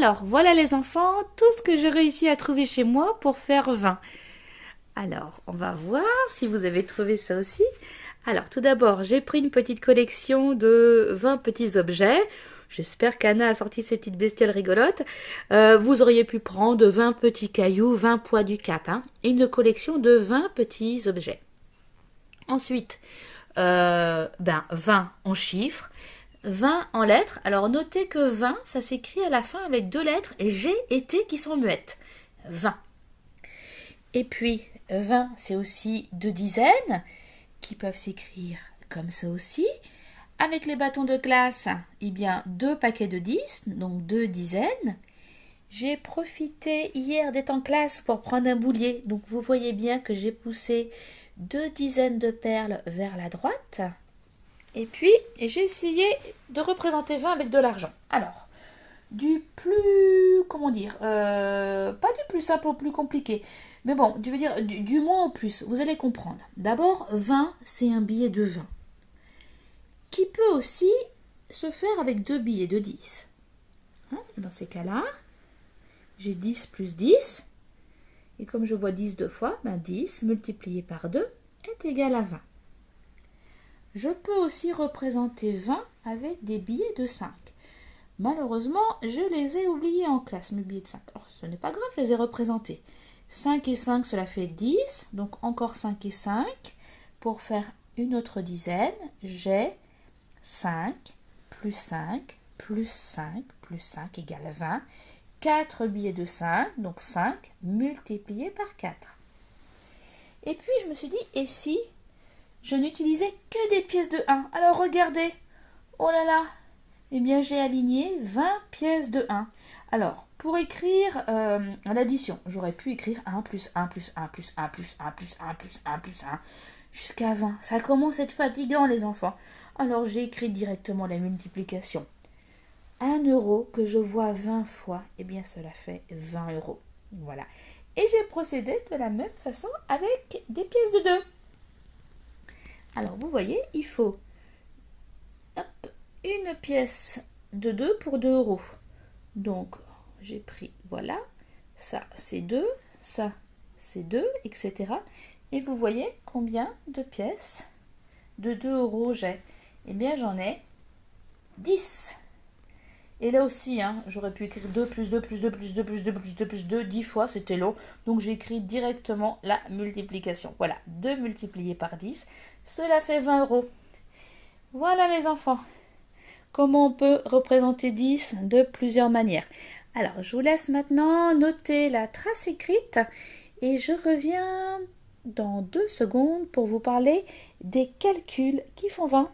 Alors, voilà les enfants, tout ce que j'ai réussi à trouver chez moi pour faire 20. Alors, on va voir si vous avez trouvé ça aussi. Alors, tout d'abord, j'ai pris une petite collection de 20 petits objets. J'espère qu'Anna a sorti ces petites bestioles rigolotes. Vous auriez pu prendre 20 petits cailloux, 20 poids du cap. Une collection de 20 petits objets. Ensuite, 20 en chiffres, 20 en lettres. Alors, notez que 20, ça s'écrit à la fin avec deux lettres G et T qui sont muettes. 20. Et puis, 20, c'est aussi deux dizaines qui peuvent s'écrire comme ça aussi. Avec les bâtons de classe, eh bien, deux paquets de 10, donc deux dizaines. J'ai profité hier d'être en classe pour prendre un boulier. Donc, vous voyez bien que j'ai poussé deux dizaines de perles vers la droite. Et puis, j'ai essayé de représenter 20 avec de l'argent. Alors, du plus, comment dire, pas du plus simple au plus compliqué, mais bon, je veux dire du moins au plus, vous allez comprendre. D'abord, 20, c'est un billet de 20, qui peut aussi se faire avec deux billets de 10. Dans ces cas-là, j'ai 10 plus 10, et comme je vois 10 deux fois, 10 multiplié par 2 est égal à 20. Je peux aussi représenter 20 avec des billets de 5. Malheureusement, je les ai oubliés en classe, mes billets de 5. Alors, ce n'est pas grave, je les ai représentés. 5 et 5, cela fait 10. Donc, encore 5 et 5. Pour faire une autre dizaine, j'ai 5 plus 5 plus 5 plus 5 égale 20. 4 billets de 5, donc 5 multiplié par 4. Et puis, je me suis dit, et si je n'utilisais que des pièces de 1? Alors, regardez. Oh là là, eh bien, j'ai aligné 20 pièces de 1. Alors, pour écrire l'addition, j'aurais pu écrire 1 plus 1 plus 1 plus 1 plus 1 plus 1 plus 1 plus 1 jusqu'à 20. Ça commence à être fatigant, les enfants. Alors, j'ai écrit directement la multiplication. 1 euro que je vois 20 fois, eh bien, cela fait 20 euros. Voilà. Et j'ai procédé de la même façon avec des pièces de 2. Alors, vous voyez, il faut une pièce de 2 pour 2 euros. Donc, j'ai pris, voilà, ça c'est 2, ça c'est 2, etc. Et vous voyez combien de pièces de 2 euros j'ai? Eh bien, j'en ai 10. Et là aussi, j'aurais pu écrire 2 plus 2 plus 2 plus 2 plus 2 plus 2 plus 2, 10 fois, c'était long. Donc, j'ai écrit directement la multiplication. Voilà, 2 multiplié par 10, cela fait 20 euros. Voilà les enfants. Comment on peut représenter 10 de plusieurs manières. Alors, je vous laisse maintenant noter la trace écrite et je reviens dans 2 secondes pour vous parler des calculs qui font 20.